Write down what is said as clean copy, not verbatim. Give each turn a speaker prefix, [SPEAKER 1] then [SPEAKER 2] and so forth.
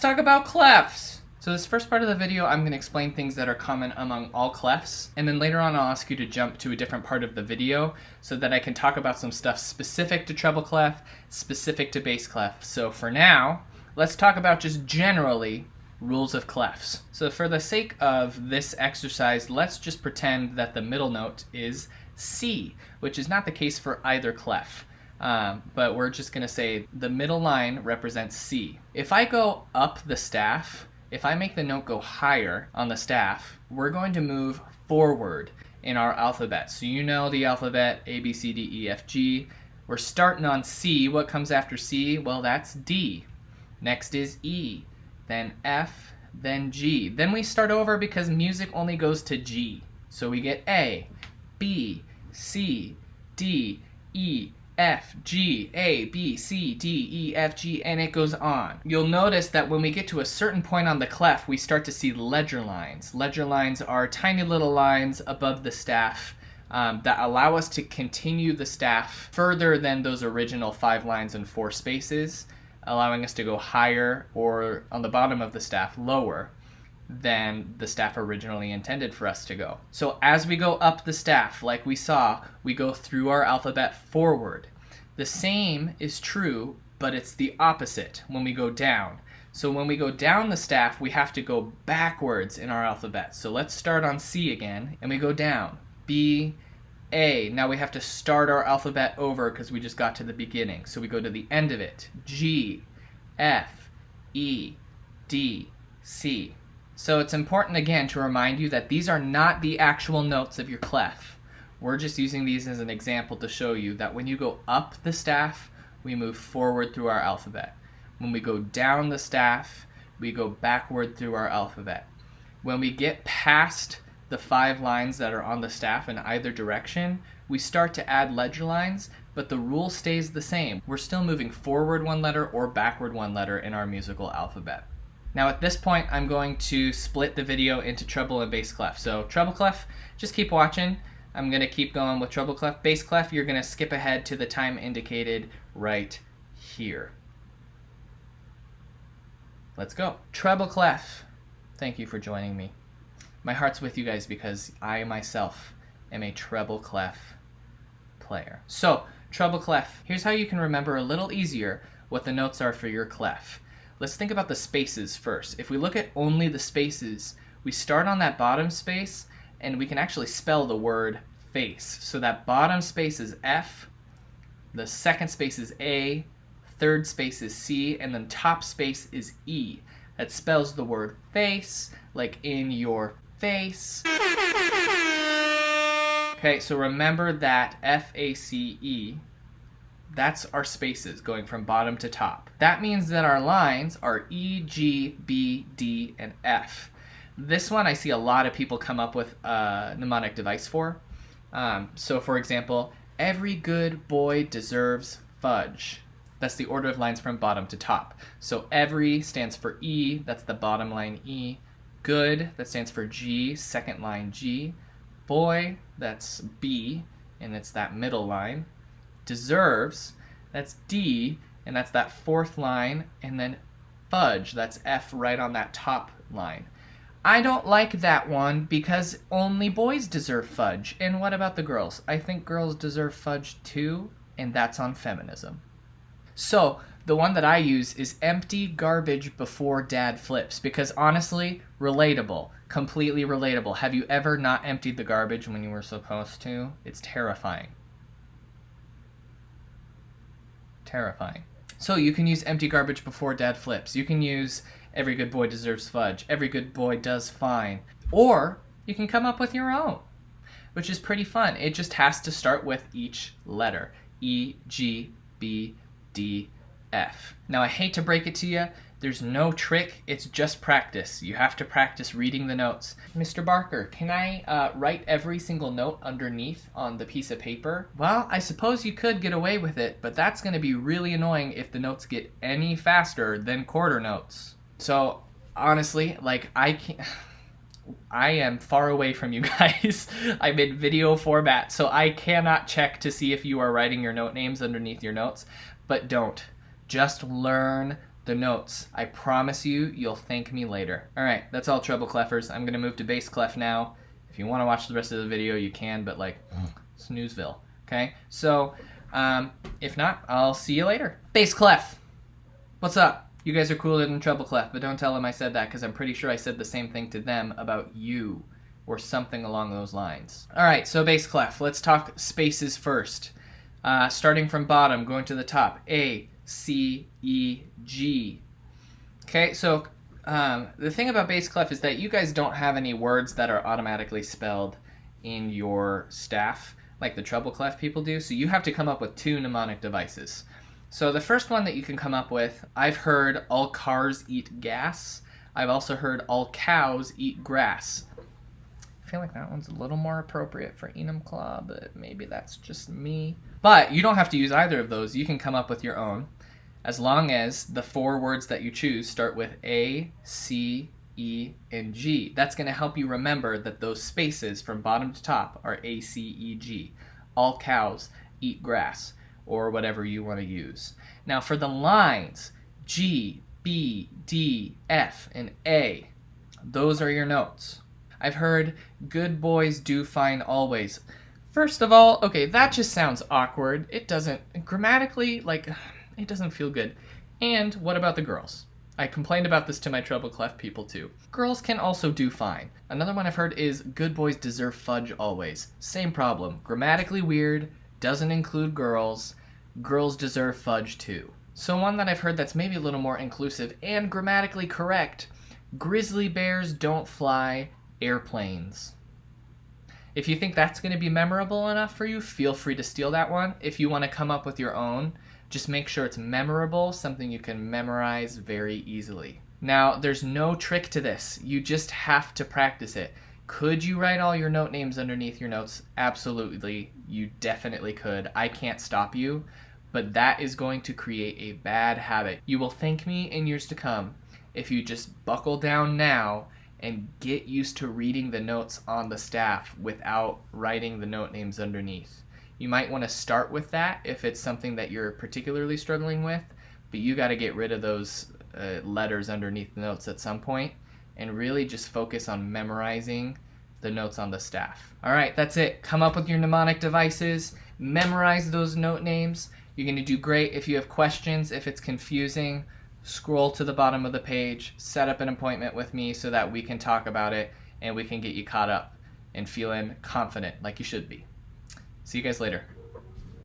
[SPEAKER 1] talk about clefs. So this first part of the video, I'm going to explain things that are common among all clefs, and then later on I'll ask you to jump to a different part of the video so that I can talk about some stuff specific to treble clef, specific to bass clef. So for now, let's talk about just generally rules of clefs. So for the sake of this exercise, let's just pretend that the middle note is C, which is not the case for either clef. But we're just going to say the middle line represents C. If I go up the staff, if I make the note go higher on the staff, we're going to move forward in our alphabet. So you know the alphabet, A, B, C, D, E, F, G. We're starting on C. What comes after C? Well, that's D. Next is E, then F, then G. Then we start over because music only goes to G. So we get A, B, C, D, E, F, G, A, B, C, D, E, F, G, and it goes on. You'll notice that when we get to a certain point on the clef, we start to see ledger lines. Ledger lines are tiny little lines above the staff that allow us to continue the staff further than those original 5 lines and 4 spaces, allowing us to go higher, or on the bottom of the staff, lower than the staff originally intended for us to go. So as we go up the staff, like we saw, we go through our alphabet forward. The same is true, but it's the opposite when we go down. So when we go down the staff, we have to go backwards in our alphabet. So let's start on C again, and we go down. B, A. Now we have to start our alphabet over because we just got to the beginning. So we go to the end of it. G, F, E, D, C. So it's important again to remind you that these are not the actual notes of your clef. We're just using these as an example to show you that when you go up the staff, we move forward through our alphabet. When we go down the staff, we go backward through our alphabet. When we get past the 5 lines that are on the staff in either direction, we start to add ledger lines, but the rule stays the same. We're still moving forward 1 letter or backward 1 letter in our musical alphabet. Now at this point, I'm going to split the video into treble and bass clef. So treble clef, just keep watching. I'm going to keep going with treble clef. Bass clef, you're going to skip ahead to the time indicated right here. Let's go. Treble clef. Thank you for joining me. My heart's with you guys because I myself am a treble clef player. So, treble clef. Here's how you can remember a little easier what the notes are for your clef. Let's think about the spaces first. If we look at only the spaces, we start on that bottom space and we can actually spell the word face. So that bottom space is F, the second space is A, third space is C, and then top space is E. That spells the word face, like in your face. Okay, so remember that F-A-C-E. That's our spaces going from bottom to top. That means that our lines are E, G, B, D, and F. This one I see a lot of people come up with a mnemonic device for. So for example, every good boy deserves fudge. That's the order of lines from bottom to top. So every stands for E, that's the bottom line E. Good, that stands for G, second line G. Boy, that's B, and it's that middle line. Deserves, that's D, and that's that fourth line, and then fudge, that's F right on that top line. I don't like that one because only boys deserve fudge. And what about the girls? I think girls deserve fudge too, and that's on feminism. So the one that I use is empty garbage before dad flips, because honestly, relatable, completely relatable. Have you ever not emptied the garbage when you were supposed to? It's terrifying. Terrifying. So you can use empty garbage before dad flips. You can use every good boy deserves fudge. Every good boy does fine. Or you can come up with your own, which is pretty fun. It just has to start with each letter. E, G, B, D, F. Now I hate to break it to you, there's no trick, it's just practice. You have to practice reading the notes. Mr. Barker, can I write every single note underneath on the piece of paper? Well, I suppose you could get away with it, but that's going to be really annoying if the notes get any faster than quarter notes. So honestly, like I am far away from you guys. I'm in video format, so I cannot check to see if you are writing your note names underneath your notes, but don't. Just learn the notes. I promise you, you'll thank me later. All right, that's all treble cleffers. I'm gonna move to bass clef now. If you wanna watch the rest of the video, you can, but like, snoozeville, okay? So, if not, I'll see you later. Bass clef, what's up? You guys are cooler than treble clef, but don't tell them I said that because I'm pretty sure I said the same thing to them about you or something along those lines. All right, so bass clef, let's talk spaces first. Starting from bottom, going to the top, A, C, E, G. Okay, so the thing about bass clef is that you guys don't have any words that are automatically spelled in your staff like the treble clef people do, so you have to come up with 2 mnemonic devices. So the first one that you can come up with, I've heard all cars eat gas. I've also heard all cows eat grass. I feel like that one's a little more appropriate for Enumclaw, but maybe that's just me. But you don't have to use either of those. You can come up with your own, as long as the 4 words that you choose start with A, C, E, and G. That's going to help you remember that those spaces from bottom to top are A, C, E, G. All cows eat grass, or whatever you want to use. Now for the lines, G, B, D, F, and A, those are your notes. I've heard good boys do fine always. First of all, okay, that just sounds awkward. It doesn't, grammatically, like, it doesn't feel good. And what about the girls? I complained about this to my treble clef people too. Girls can also do fine. Another one I've heard is good boys deserve fudge always. Same problem. Grammatically weird, doesn't include girls. Girls deserve fudge too. So one that I've heard that's maybe a little more inclusive and grammatically correct, grizzly bears don't fly airplanes. If you think that's going to be memorable enough for you, feel free to steal that one. If you want to come up with your own, just make sure it's memorable, something you can memorize very easily. Now, there's no trick to this. You just have to practice it. Could you write all your note names underneath your notes? Absolutely. You definitely could. I can't stop you, but that is going to create a bad habit. You will thank me in years to come if you just buckle down now and get used to reading the notes on the staff without writing the note names underneath. You might want to start with that if it's something that you're particularly struggling with, but you got to get rid of those letters underneath the notes at some point and really just focus on memorizing the notes on the staff. All right, that's it. Come up with your mnemonic devices, memorize those note names. You're going to do great. If you have questions, if it's confusing, scroll to the bottom of the page, set up an appointment with me so that we can talk about it and we can get you caught up and feeling confident like you should be. See you guys later.